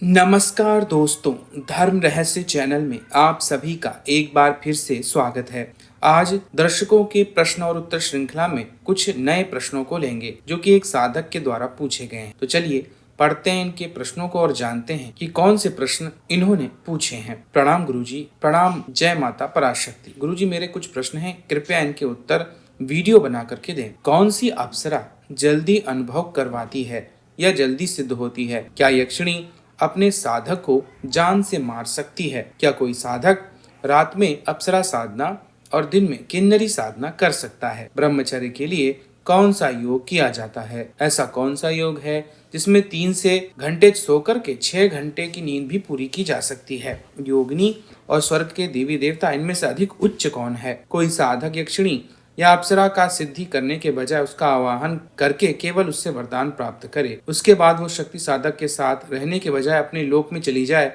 नमस्कार दोस्तों, धर्म रहस्य चैनल में आप सभी का एक बार फिर से स्वागत है। आज दर्शकों के प्रश्न और उत्तर श्रृंखला में कुछ नए प्रश्नों को लेंगे जो कि एक साधक के द्वारा पूछे गए हैं। तो चलिए पढ़ते हैं इनके प्रश्नों को और जानते हैं कि कौन से प्रश्न इन्होंने पूछे हैं। प्रणाम गुरुजी, प्रणाम जय माता पराशक्ति। गुरुजी, मेरे कुछ प्रश्न हैं, कृपया इनके उत्तर वीडियो बना करके दें। कौन सी अप्सरा जल्दी अनुभव करवाती है या जल्दी सिद्ध होती है? क्या यक्षिणी अपने साधक को जान से मार सकती है? क्या कोई साधक रात में अप्सरा साधना और दिन में किन्नरी साधना कर सकता है? ब्रह्मचर्य के लिए कौन सा योग किया जाता है? ऐसा कौन सा योग है जिसमें 3 से घंटे सोकर के 6 घंटे की नींद भी पूरी की जा सकती है? योगिनी और स्वर्ग के देवी देवता इनमें से अधिक उच्च कौन है? कोई साधक यक्षिणी या अप्सरा का सिद्धि करने के बजाय उसका आवाहन करके केवल उससे वरदान प्राप्त करे, उसके बाद वो शक्ति साधक के साथ रहने के बजाय अपने लोक में चली जाए,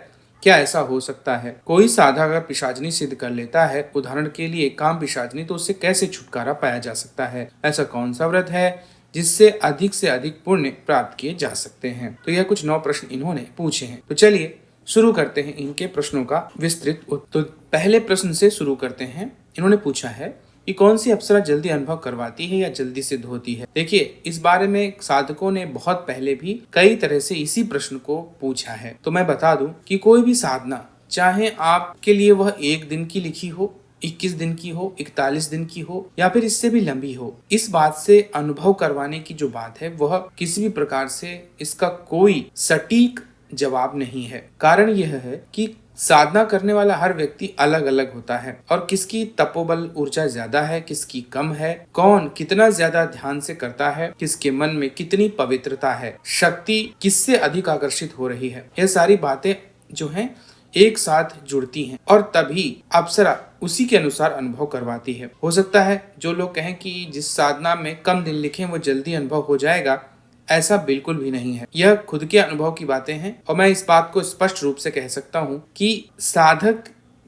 क्या ऐसा हो सकता है? कोई साधक अगर पिशाचनी सिद्ध कर लेता है, उदाहरण के लिए काम पिशाचनी, तो उससे कैसे छुटकारा पाया जा सकता है? ऐसा कौन सा व्रत है जिससे अधिक से अधिक पुण्य प्राप्त किए जा सकते हैं? तो यह कुछ 9 प्रश्न इन्होंने पूछे हैं। तो चलिए शुरू करते हैं इनके प्रश्नों का विस्तृत उत्तर। तो पहले प्रश्न से शुरू करते हैं। इन्होंने पूछा है कि कौन सी अप्सरा जल्दी अनुभव करवाती है या जल्दी सिद्ध होती है? देखिए, इस बारे में साधकों ने बहुत पहले भी कई तरह से इसी प्रश्न को पूछा है। तो मैं बता दूं कि कोई भी साधना, चाहे आपके लिए वह 1 दिन की लिखी हो, 21 दिन की हो, 41 दिन की हो या फिर इससे भी लंबी हो, इस बात से अनुभव करवाने की जो बात है वह किसी भी प्रकार से इसका कोई सटीक जवाब नहीं है। कारण यह है कि साधना करने वाला हर व्यक्ति अलग अलग होता है और किसकी तपोबल ऊर्जा ज्यादा है, किसकी कम है, कौन कितना ज्यादा ध्यान से करता है, किसके मन में कितनी पवित्रता है, शक्ति किससे अधिक आकर्षित हो रही है, यह सारी बातें जो हैं एक साथ जुड़ती हैं और तभी अप्सरा उसी के अनुसार अनुभव करवाती है। हो सकता है जो लोग कहें कि जिस साधना में कम दिन लिखे वो जल्दी अनुभव हो जाएगा, ऐसा बिल्कुल भी नहीं है। यह खुद के अनुभव की बातें हैं और मैं इस बात को स्पष्ट रूप से कह सकता हूँ कि साधक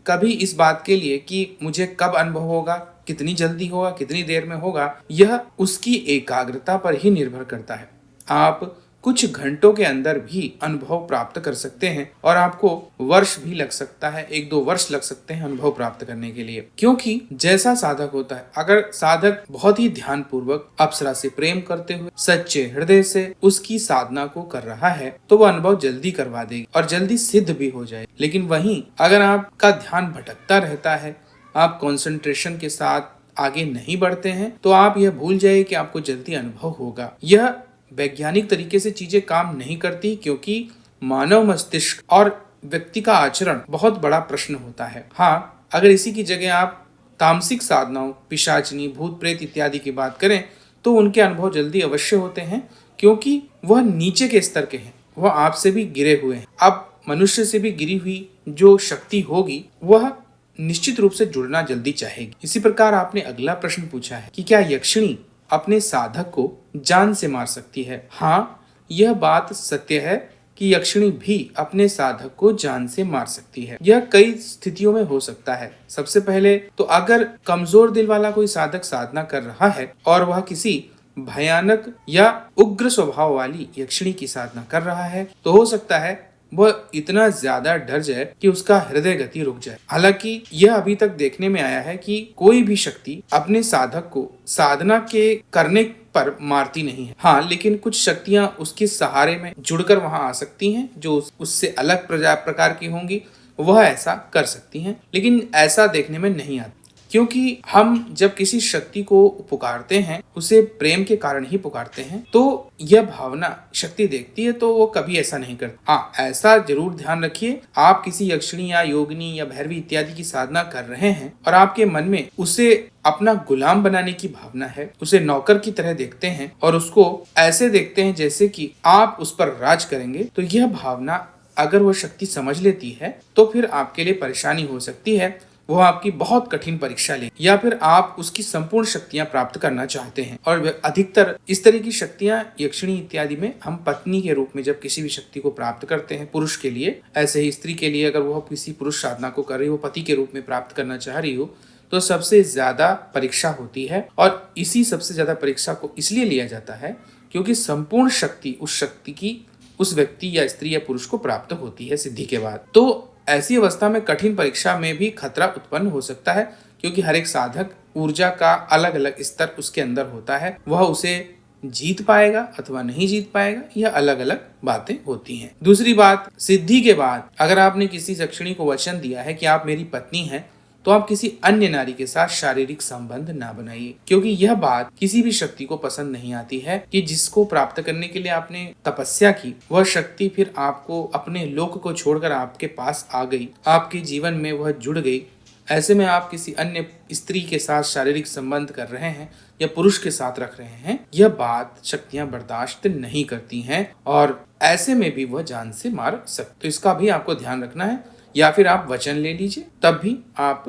कभी इस बात के लिए कि मुझे कब अनुभव होगा, कितनी जल्दी होगा, कितनी देर में होगा, यह उसकी एकाग्रता पर ही निर्भर करता है। आप कुछ घंटों के अंदर भी अनुभव प्राप्त कर सकते हैं और आपको वर्ष भी लग सकता है, 1-2 वर्ष लग सकते हैं अनुभव प्राप्त करने के लिए। क्योंकि जैसा साधक होता है, अगर साधक बहुत ही ध्यान पूर्वक अप्सरा से प्रेम करते हुए सच्चे हृदय से उसकी साधना को कर रहा है तो वह अनुभव जल्दी करवा देगी और जल्दी सिद्ध भी हो जाए। लेकिन वहीं अगर आपका ध्यान भटकता रहता है, आप कॉन्सेंट्रेशन के साथ आगे नहीं बढ़ते हैं, तो आप यह भूल जाइए कि आपको जल्दी अनुभव होगा। यह वैज्ञानिक तरीके से चीजें काम नहीं करती, क्योंकि मानव मस्तिष्क और व्यक्ति का आचरण बहुत बड़ा प्रश्न होता है। हाँ, अगर इसी की जगह आप तामसिक साधनाओं, पिशाचनी, भूत प्रेत इत्यादि की बात करें तो उनके अनुभव जल्दी अवश्य होते हैं, क्योंकि वह नीचे के स्तर के हैं, वह आपसे भी गिरे हुए हैं। अब मनुष्य से भी गिरी हुई जो शक्ति होगी वह निश्चित रूप से जुड़ना जल्दी चाहेगी। इसी प्रकार आपने अगला प्रश्न पूछा है कि क्या यक्षिणी अपने साधक को जान से मार सकती है? हाँ, यह बात सत्य है कि यक्षिणी भी अपने साधक को जान से मार सकती है। यह कई स्थितियों में हो सकता है। सबसे पहले तो अगर कमजोर दिल वाला कोई साधक साधना कर रहा है और वह किसी भयानक या उग्र स्वभाव वाली यक्षिणी की साधना कर रहा है, तो हो सकता है वह इतना ज्यादा डर जाए कि उसका हृदय गति रुक जाए। हालांकि यह अभी तक देखने में आया है कि कोई भी शक्ति अपने साधक को साधना के करने पर मारती नहीं है। हाँ, लेकिन कुछ शक्तियां उसके सहारे में जुड़कर वहां आ सकती हैं जो उससे अलग प्रकार की होंगी, वह ऐसा कर सकती हैं, लेकिन ऐसा देखने में नहीं आता। क्योंकि हम जब किसी शक्ति को पुकारते हैं, उसे प्रेम के कारण ही पुकारते हैं, तो यह भावना शक्ति देखती है तो वो कभी ऐसा नहीं करती। हाँ, ऐसा जरूर ध्यान रखिए, आप किसी यक्षिणी या योगिनी या भैरवी इत्यादि की साधना कर रहे हैं और आपके मन में उसे अपना गुलाम बनाने की भावना है, उसे नौकर की तरह देखते हैं और उसको ऐसे देखते हैं जैसे कि आप उस पर राज करेंगे, तो यह भावना अगर वो शक्ति समझ लेती है तो फिर आपके लिए परेशानी हो सकती है। वो आपकी बहुत कठिन परीक्षा ले, या फिर आप उसकी संपूर्ण शक्तियां प्राप्त करना चाहते हैं। और अधिकतर इस तरह की शक्तियां यक्षिणी इत्यादि में हम पत्नी के रूप में जब किसी भी शक्ति को प्राप्त करते हैं पुरुष के लिए, ऐसे ही स्त्री के लिए अगर वो किसी पुरुष साधना को कर रही हो, पति के रूप में प्राप्त करना चाह रही हो, तो सबसे ज्यादा परीक्षा होती है। और इसी सबसे ज्यादा परीक्षा को इसलिए लिया जाता है क्योंकि संपूर्ण शक्ति उस शक्ति की उस व्यक्ति या स्त्री या पुरुष को प्राप्त होती है सिद्धि के बाद। तो ऐसी अवस्था में कठिन परीक्षा में भी खतरा उत्पन्न हो सकता है, क्योंकि हर एक साधक ऊर्जा का अलग अलग स्तर उसके अंदर होता है। वह उसे जीत पाएगा अथवा नहीं जीत पाएगा, यह अलग अलग बातें होती हैं। दूसरी बात, सिद्धि के बाद अगर आपने किसी सक्षिणी को वचन दिया है कि आप मेरी पत्नी हैं, तो आप किसी अन्य नारी के साथ शारीरिक संबंध ना बनाइए, क्योंकि यह बात किसी भी शक्ति को पसंद नहीं आती है कि जिसको प्राप्त करने के लिए आपने तपस्या की, वह शक्ति फिर आपको अपने लोक को छोड़कर आपके पास आ गई, आपके जीवन में वह जुड़ गई। ऐसे में आप किसी अन्य स्त्री के साथ शारीरिक संबंध कर रहे हैं या पुरुष के साथ रख रहे हैं, यह बात शक्तियां बर्दाश्त नहीं करती हैं और ऐसे में भी वह जान से मार सकते। तो इसका भी आपको ध्यान रखना है, या फिर आप वचन ले लीजिए, तब भी आप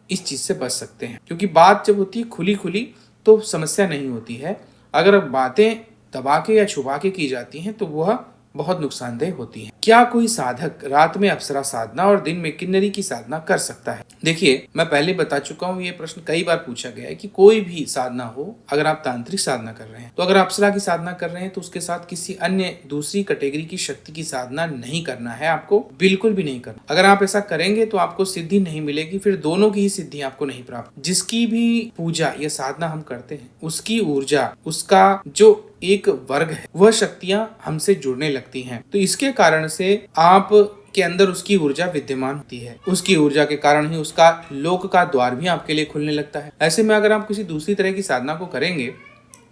इस चीज से बच सकते हैं। क्योंकि बात जब होती है खुली खुली तो समस्या नहीं होती है, अगर बातें दबा के या छुपा के की जाती हैं तो वह बहुत नुकसानदेह होती है। क्या कोई साधक रात में अप्सरा साधना और दिन में किन्नरी की साधना कर सकता है? देखिए, मैं पहले बता चुका हूँ, ये प्रश्न कई बार पूछा गया है कि कोई भी साधना हो, अगर आप तांत्रिक साधना कर रहे हैं, तो अगर अप्सरा की साधना कर रहे हैं तो उसके साथ किसी अन्य दूसरी कैटेगरी की शक्ति की साधना नहीं करना है, आपको बिल्कुल भी नहीं करना। अगर आप ऐसा करेंगे तो आपको सिद्धि नहीं मिलेगी, फिर दोनों की ही सिद्धि आपको नहीं प्राप्त। जिसकी भी पूजा या साधना हम करते हैं, उसकी ऊर्जा, उसका जो एक वर्ग है, वह शक्तियां हमसे जुड़ने लगती हैं। तो इसके कारण से आप के अंदर उसकी ऊर्जा विद्यमान होती है, उसकी ऊर्जा के कारण ही उसका लोक का द्वार भी आपके लिए खुलने लगता है। ऐसे में अगर आप किसी दूसरी तरह की साधना को करेंगे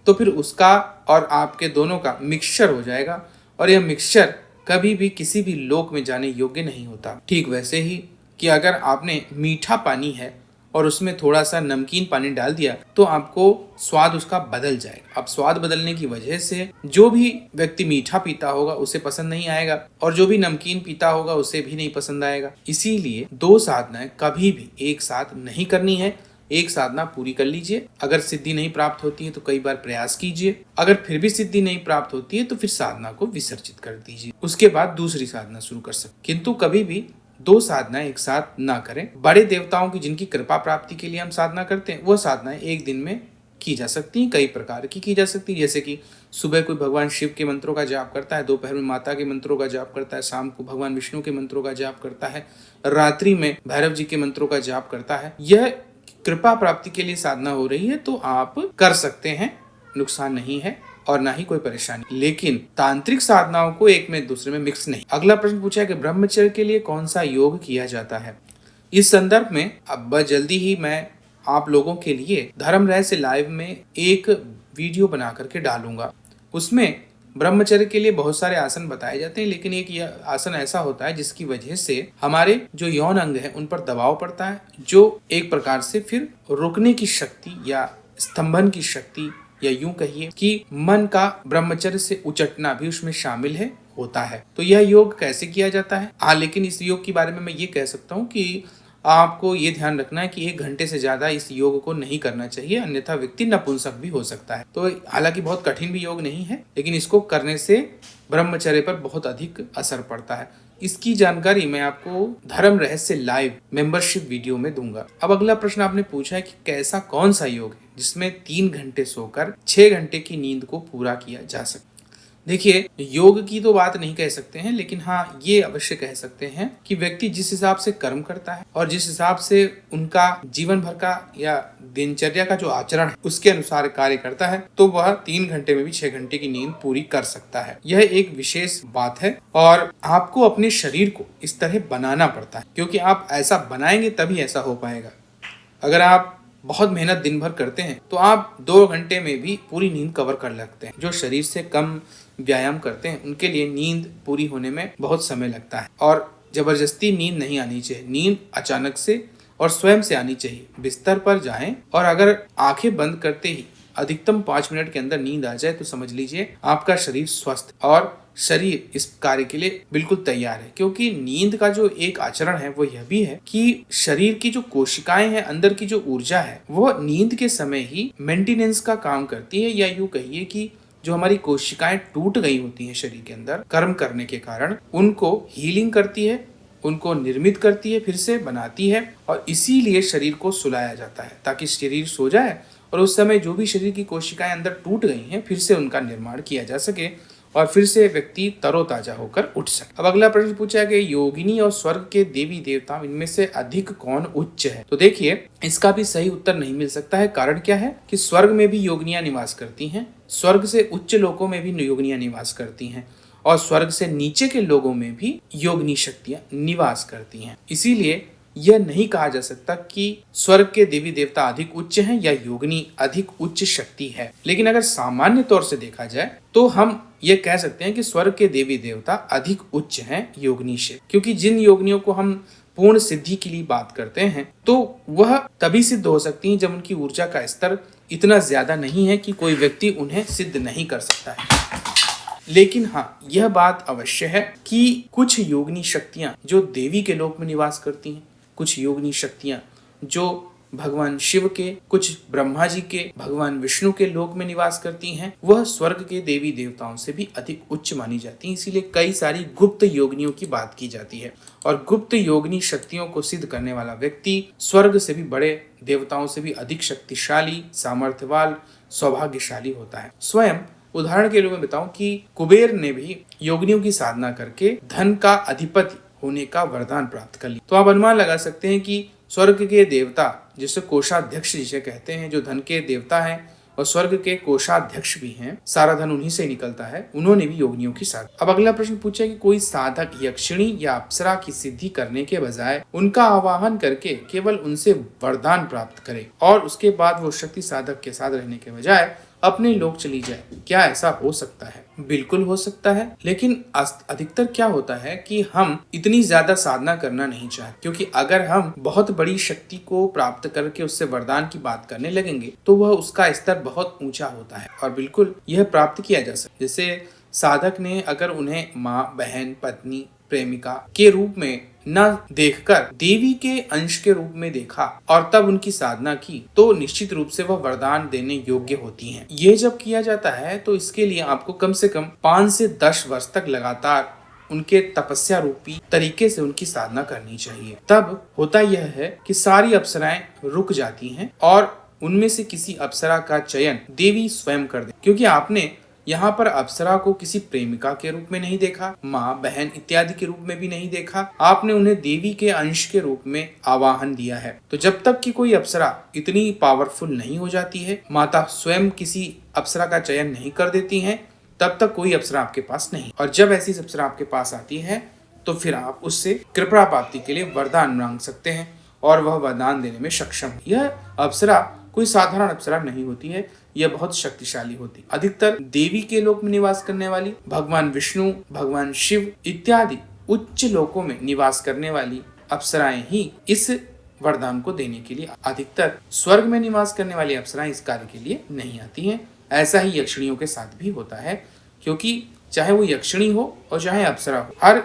तो फिर उसका और आपके दोनों का मिक्सचर हो जाएगा, और यह मिक्सचर कभी भी किसी भी लोक में जाने योग्य नहीं होता। ठीक वैसे ही कि अगर आपने मीठा पानी है और उसमें थोड़ा सा नमकीन पानी डाल दिया तो आपको स्वाद उसका बदल जाएगा। अब स्वाद बदलने की वजह से जो भी व्यक्ति मीठा पीता होगा उसे पसंद नहीं आएगा, और जो भी नमकीन पीता होगा उसे भी नहीं पसंद आएगा। इसीलिए दो साधनाएं कभी भी एक साथ नहीं करनी है। एक साधना पूरी कर लीजिए, अगर सिद्धि नहीं प्राप्त होती है तो कई बार प्रयास कीजिए, अगर फिर भी सिद्धि नहीं प्राप्त होती है तो फिर साधना को विसर्जित कर दीजिए, उसके बाद दूसरी साधना शुरू कर सकते। किंतु कभी भी दो साधनाएं एक साथ ना करें। बड़े देवताओं की जिनकी कृपा प्राप्ति के लिए हम साधना करते हैं, वह साधनाएं एक दिन में की जा सकती हैं, कई प्रकार की जा सकती है। जैसे कि सुबह कोई भगवान शिव के मंत्रों का जाप करता है, दोपहर में माता के मंत्रों का जाप करता है, शाम को भगवान विष्णु के मंत्रों का जाप करता है, रात्रि में भैरव जी के मंत्रों का जाप करता है। यह कृपा प्राप्ति के लिए साधना हो रही है तो आप कर सकते हैं, नुकसान नहीं है और ना ही कोई परेशानी। लेकिन तांत्रिक साधनाओं को एक में दूसरे में मिक्स नहीं। अगला प्रश्न पूछा है कि ब्रह्मचर्य के लिए कौन सा योग किया जाता है। इस संदर्भ में अब जल्दी ही मैं आप लोगों के लिए धर्म रहस्य लाइव में एक वीडियो बना करके डालूंगा। उसमें ब्रह्मचर्य के लिए बहुत सारे आसन बताए जाते हैं, लेकिन एक यह आसन ऐसा होता है जिसकी वजह से हमारे जो यौन अंग है उन पर दबाव पड़ता है, जो एक प्रकार से फिर रुकने की शक्ति या स्तंभन की शक्ति, या यूं कहिए कि मन का ब्रह्मचर्य से उचटना भी उसमें शामिल है होता है। तो यह योग कैसे किया जाता है? लेकिन इस योग के बारे में मैं ये कह सकता हूँ कि आपको ये ध्यान रखना है कि 1 घंटे से ज्यादा इस योग को नहीं करना चाहिए, अन्यथा व्यक्ति नपुंसक भी हो सकता है। तो हालांकि बहुत कठिन भी योग नहीं है, लेकिन इसको करने से ब्रह्मचर्य पर बहुत अधिक असर पड़ता है। इसकी जानकारी मैं आपको धर्म रहस्य लाइव मेंबरशिप वीडियो में दूंगा। अब अगला प्रश्न आपने पूछा है कि कैसा कौन सा योग है जिसमें 3 घंटे सोकर 6 घंटे की नींद को पूरा किया जा सकता है। देखिए, योग की तो बात नहीं कह सकते हैं, लेकिन हाँ ये अवश्य कह सकते हैं कि व्यक्ति जिस हिसाब से कर्म करता है और जिस हिसाब से उनका जीवन भर का या दिनचर्या का जो आचरण है उसके अनुसार कार्य करता है, तो वह 3 घंटे में भी 6 घंटे की नींद पूरी कर सकता है। यह एक विशेष बात है और आपको अपने शरीर को इस तरह बनाना पड़ता है, क्योंकि आप ऐसा बनाएंगे तभी ऐसा हो पाएगा। अगर आप बहुत मेहनत दिन भर करते हैं तो आप 2 घंटे में भी पूरी नींद कवर कर लगते हैं। जो शरीर से कम व्यायाम करते हैं उनके लिए नींद पूरी होने में बहुत समय लगता है, और जबरदस्ती नींद नहीं आनी चाहिए। नींद अचानक से और स्वयं से आनी चाहिए। बिस्तर पर जाएं और अगर आंखें बंद करते ही अधिकतम 5 मिनट के अंदर नींद आ जाए तो समझ लीजिए आपका शरीर स्वस्थ और शरीर इस कार्य के लिए बिल्कुल तैयार है। क्योंकि नींद का जो एक आचरण है वो यह भी है कि शरीर की जो कोशिकाएं हैं, अंदर की जो ऊर्जा है, वो नींद के समय ही मेंटेनेंस का काम करती है, या यूं कहिए कि जो हमारी कोशिकाएं टूट गई होती हैं शरीर के अंदर कर्म करने के कारण, उनको हीलिंग करती है, उनको निर्मित करती है, फिर से बनाती है। और इसीलिए शरीर को सुलाया जाता है ताकि शरीर सो जाए और उस समय जो भी शरीर की कोशिकाएं अंदर टूट गई हैं फिर से उनका निर्माण किया जा सके और फिर से व्यक्ति तरोताजा होकर उठ सके। अब अगला प्रश्न पूछा है कि योगिनी और स्वर्ग के देवी देवता इनमें से अधिक कौन उच्च है? तो देखिए, इसका भी सही उत्तर नहीं मिल सकता है। कारण क्या है कि स्वर्ग में भी योगिनियां निवास करती हैं, स्वर्ग से उच्च लोकों में भी योगिनियां निवास करती हैं और स्वर्ग से नीचे के लोगों में भी योगिनी शक्तियां निवास करती हैं। इसीलिए यह नहीं कहा जा सकता कि स्वर्ग के देवी देवता अधिक उच्च हैं या योगिनी अधिक उच्च शक्ति है। लेकिन अगर सामान्य तौर से देखा जाए तो हम ये कह सकते हैं कि स्वर्ग के देवी देवता अधिक उच्च हैं योगिनी से, क्योंकि जिन योगिनियों को हम पूर्ण सिद्धि के लिए बात करते हैं तो वह तभी सिद्ध हो सकती हैं जब उनकी ऊर्जा का स्तर इतना ज्यादा नहीं है कि कोई व्यक्ति उन्हें सिद्ध नहीं कर सकता है। लेकिन हाँ, यह बात अवश्य है कि कुछ योगिनी शक्तियां जो देवी के लोक में निवास करती हैं, कुछ योगिनी शक्तियां जो भगवान शिव के, कुछ ब्रह्मा जी के, भगवान विष्णु के लोक में निवास करती हैं, वह स्वर्ग के देवी देवताओं से भी अधिक उच्च मानी जाती हैं। इसीलिए कई सारी गुप्त योगिनियों की बात की जाती है और गुप्त योगिनी शक्तियों को सिद्ध करने वाला व्यक्ति स्वर्ग से भी बड़े, देवताओं से भी अधिक शक्तिशाली, सामर्थ्यवान, सौभाग्यशाली होता है। स्वयं उदाहरण के लिए मैं बताऊं कि कुबेर ने भी योगिनियों की साधना करके धन का अधिपति होने का वरदान प्राप्त कर लिया। तो आप अनुमान लगा सकते हैं कि स्वर्ग के देवता, जिसे कोषाध्यक्ष जिसे कहते हैं, जो धन के देवता हैं और स्वर्ग के कोषाध्यक्ष भी हैं, सारा धन उन्हीं से निकलता है, उन्होंने भी योगिनियों की साधना। अब अगला प्रश्न पूछा है कि कोई साधक यक्षिणी या अप्सरा की सिद्धि करने के बजाय उनका आवाहन करके केवल उनसे वरदान प्राप्त करे और उसके बाद वो शक्ति साधक के साथ रहने के बजाय अपने लोक चली जाए, क्या ऐसा हो सकता है? बिल्कुल हो सकता है, लेकिन अधिकतर क्या होता है कि हम इतनी ज्यादा साधना करना नहीं चाहते, क्योंकि अगर हम बहुत बड़ी शक्ति को प्राप्त करके उससे वरदान की बात करने लगेंगे तो वह उसका स्तर बहुत ऊंचा होता है और बिल्कुल यह प्राप्त किया जा सकता है। जैसे साधक ने अगर उन्हें माँ, बहन, पत्नी, प्रेमिका के रूप में न देखकर देवी के अंश के रूप में देखा और तब उनकी साधना की तो निश्चित रूप से वह वरदान देने योग्य होती हैं। ये जब किया जाता है तो इसके लिए आपको कम से कम 5 से 10 वर्ष तक लगातार उनके तपस्या रूपी तरीके से उनकी साधना करनी चाहिए। तब होता यह है कि सारी अप्सराएं रुक जाती हैं और उनमें से किसी अप्सरा का चयन देवी स्वयं कर दे, क्योंकि आपने यहाँ पर अप्सरा को किसी प्रेमिका के रूप में नहीं देखा, माँ, बहन इत्यादि के रूप में भी नहीं देखा, आपने उन्हें देवी के अंश के रूप में आवाहन दिया है। तो जब तक कि कोई अप्सरा इतनी पावरफुल नहीं हो जाती है, माता स्वयं किसी अप्सरा का चयन नहीं कर देती हैं, तब तक कोई अप्सरा आपके पास नहीं। और जब ऐसी अप्सरा आपके पास आती है तो फिर आप उससे कृपा प्राप्ति के लिए वरदान मांग सकते हैं और वह वरदान देने में सक्षम है। यह अप्सरा कोई साधारण अप्सरा नहीं होती है, यह बहुत शक्तिशाली होती है। अधिकतर देवी के लोक में निवास करने वाली, भगवान विष्णु, भगवान शिव इत्यादि उच्च लोकों में निवास करने वाली अप्सराएं ही इस वरदान को देने के लिए, अधिकतर स्वर्ग में निवास करने वाली अप्सराएं इस कार्य के लिए नहीं आती हैं। ऐसा ही यक्षिणियों के साथ भी होता है, क्योंकि चाहे वो यक्षिणी हो और चाहे अप्सरा हो, हर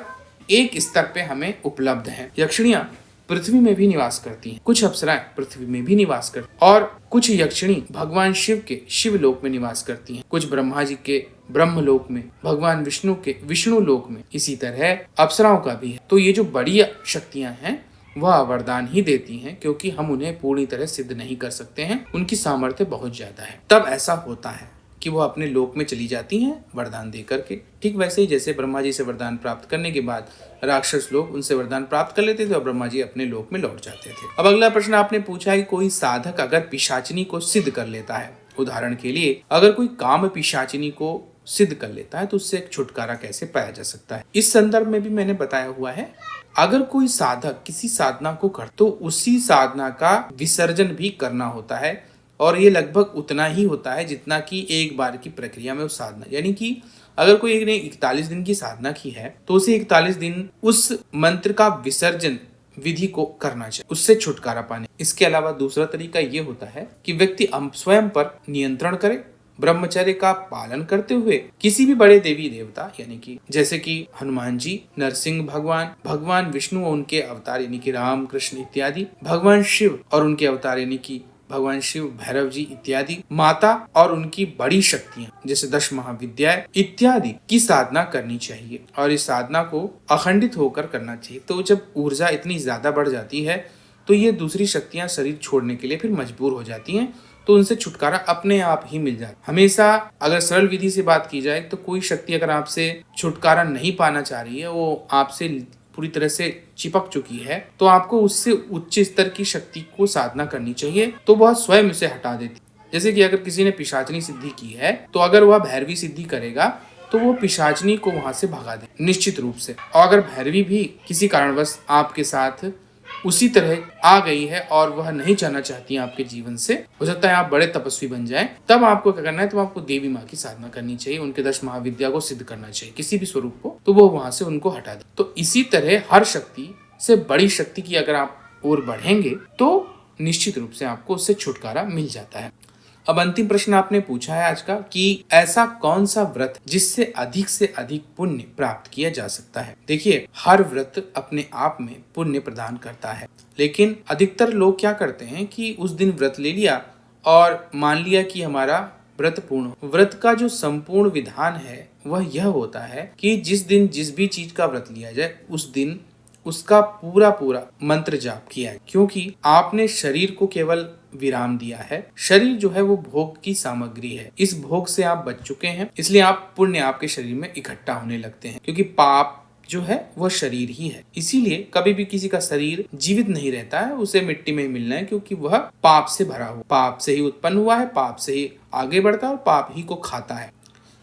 एक स्तर पे हमें उपलब्ध है। यक्षिणियां पृथ्वी में भी निवास करती हैं, कुछ अप्सराएं पृथ्वी में भी निवास करती हैं और कुछ यक्षिणी भगवान शिव के शिव लोक में निवास करती हैं, कुछ ब्रह्मा जी के ब्रह्म लोक में, भगवान विष्णु के विष्णु लोक में, इसी तरह अप्सराओं का भी है। तो ये जो बड़ी शक्तियां हैं वह वरदान ही देती हैं, क्योंकि हम उन्हें पूरी तरह सिद्ध नहीं कर सकते हैं, उनकी सामर्थ्य बहुत ज्यादा है। तब ऐसा होता है कि वो अपने लोक में चली जाती हैं वरदान दे करके। ठीक वैसे ही जैसे ब्रह्मा जी से वरदान प्राप्त करने के बाद राक्षस लोग उनसे वरदान प्राप्त कर लेते थे और ब्रह्मा जी अपने लोक में लौट जाते थे। अब अगला प्रश्न आपने पूछा है कि कोई साधक अगर पिशाचिनी को सिद्ध कर लेता है, उदाहरण के लिए अगर कोई काम पिशाचिनी को सिद्ध कर लेता है तो उससे एक छुटकारा कैसे पाया जा सकता है? इस संदर्भ में भी मैंने बताया हुआ है, अगर कोई साधक किसी साधना को कर तो उसी साधना का विसर्जन भी करना होता है और ये लगभग उतना ही होता है जितना कि एक बार की प्रक्रिया में उस साधना, यानी कि अगर कोई एक ने 41 दिन की साधना की है तो उसे 41 दिन उस मंत्र का विसर्जन विधि को करना चाहिए उससे छुटकारा पाने। इसके अलावा दूसरा तरीका ये होता है कि व्यक्ति स्वयं पर नियंत्रण करे, ब्रह्मचर्य का पालन करते हुए किसी भी बड़े देवी देवता, यानी कि जैसे कि हनुमान जी, नरसिंह भगवान, भगवान विष्णु और उनके अवतार यानी कि राम, कृष्ण इत्यादि, भगवान शिव और उनके अवतार यानी कि भगवान शिव, भैरव जी इत्यादि, माता और उनकी बड़ी शक्तियां जैसे 10 महाविद्याएं इत्यादि की साधना करनी चाहिए और इस साधना को अखंडित होकर करना चाहिए। तो जब ऊर्जा इतनी ज्यादा बढ़ जाती है तो ये दूसरी शक्तियां शरीर छोड़ने के लिए फिर मजबूर हो जाती हैं तो उनसे छुटकारा अपने आप ही मिल जाता है। हमेशा अगर सरल विधि से बात की जाए तो कोई शक्ति अगर आपसे छुटकारा नहीं पाना चाह रही है, वो आपसे पूरी तरह से चिपक चुकी है, तो आपको उससे उच्च स्तर की शक्ति को साधना करनी चाहिए, तो वह स्वयं उसे हटा देती। जैसे कि अगर किसी ने पिशाचनी सिद्धि की है, तो अगर वह भैरवी सिद्धि करेगा तो वो पिशाचनी को वहां से भगा दे निश्चित रूप से। और अगर भैरवी भी किसी कारणवश आपके साथ उसी तरह आ गई है और वह नहीं चाहना चाहती है आपके जीवन से, हो सकता है आप बड़े तपस्वी बन जाएं, तब आपको क्या करना है, तो आपको देवी माँ की साधना करनी चाहिए, उनके 10 महाविद्या को सिद्ध करना चाहिए, किसी भी स्वरूप को, तो वो वहां से उनको हटा दे। तो इसी तरह हर शक्ति से बड़ी शक्ति की अगर आप और बढ़ेंगे तो निश्चित रूप से आपको उससे छुटकारा मिल जाता है। अब अंतिम प्रश्न आपने पूछा है आज का कि ऐसा कौन सा व्रत जिससे अधिक से अधिक पुण्य प्राप्त किया जा सकता है। देखिए, हर व्रत अपने आप में पुण्य प्रदान करता है, लेकिन अधिकतर लोग क्या करते हैं कि उस दिन व्रत ले लिया और मान लिया कि हमारा व्रत पूर्ण। व्रत का जो संपूर्ण विधान है वह यह होता है कि जिस दिन जिस भी चीज का व्रत लिया जाए उस दिन उसका पूरा पूरा मंत्र जाप किया है, क्योंकि आपने शरीर को केवल विराम दिया है। शरीर जो है वो भोग की सामग्री है, इस भोग से आप बच चुके हैं, इसलिए आप पुण्य आपके शरीर में इकट्ठा होने लगते हैं, क्योंकि पाप जो है वह शरीर ही है। इसीलिए कभी भी किसी का शरीर जीवित नहीं रहता है, उसे मिट्टी में ही मिलना है, क्योंकि वह पाप से भरा हुआ, पाप से ही उत्पन्न हुआ है, पाप से ही आगे बढ़ता है और पाप ही को खाता है।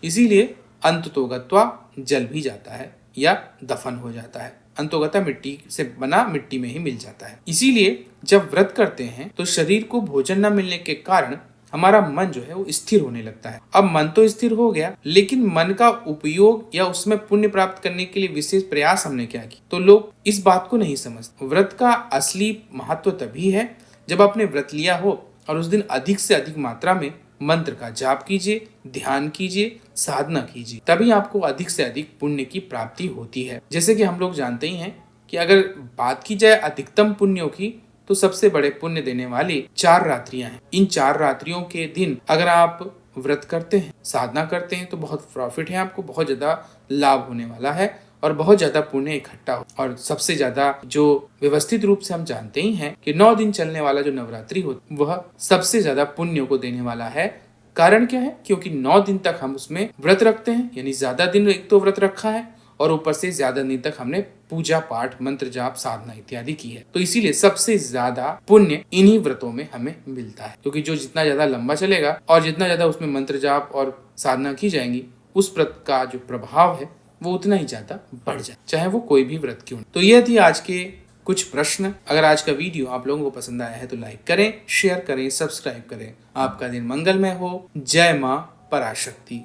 इसीलिए अंततोगत्वा जल भी जाता है या दफन हो जाता है, अंतोगता मिट्टी से बना मिट्टी में ही मिल जाता है। इसीलिए जब व्रत करते हैं तो शरीर को भोजन न मिलने के कारण हमारा मन जो है वो स्थिर होने लगता है। अब मन तो स्थिर हो गया, लेकिन मन का उपयोग या उसमें पुण्य प्राप्त करने के लिए विशेष प्रयास हमने क्या किया, तो लोग इस बात को नहीं समझते। व्रत का असली महत्व तभी है जब आपने व्रत लिया हो और उस दिन अधिक से अधिक मात्रा में मंत्र का जाप कीजिए, ध्यान कीजिए, साधना कीजिए, तभी आपको अधिक से अधिक पुण्य की प्राप्ति होती है। जैसे कि हम लोग जानते ही हैं कि अगर बात की जाए अधिकतम पुण्यों की, तो सबसे बड़े पुण्य देने वाली 4 रात्रियां हैं। इन 4 रात्रियों के दिन अगर आप व्रत करते हैं, साधना करते हैं, तो बहुत प्रॉफिट है, आपको बहुत ज्यादा लाभ होने वाला है और बहुत ज्यादा पुण्य इकट्ठा हो। और सबसे ज्यादा जो व्यवस्थित रूप से हम जानते ही हैं कि 9 दिन चलने वाला जो नवरात्रि हो वह सबसे ज्यादा पुण्य को देने वाला है। कारण क्या है, क्योंकि 9 दिन तक हम उसमें व्रत रखते हैं, यानी ज्यादा दिन एक तो व्रत रखा है और ऊपर से ज्यादा दिन तक हमने पूजा पाठ, मंत्र जाप, साधना इत्यादि की है। तो इसीलिए सबसे ज्यादा पुण्य इन्हीं व्रतों में हमें मिलता है, क्योंकि जो जितना ज्यादा लंबा चलेगा और जितना ज्यादा उसमें मंत्र जाप और साधना की जाएंगी, उस व्रत का जो प्रभाव है वो उतना ही ज्यादा बढ़ जाए, चाहे वो कोई भी व्रत क्यों। तो यह थी आज के कुछ प्रश्न। अगर आज का वीडियो आप लोगों को पसंद आया है तो लाइक करें, शेयर करें, सब्सक्राइब करें। आपका दिन मंगलमय हो। जय मां पराशक्ति।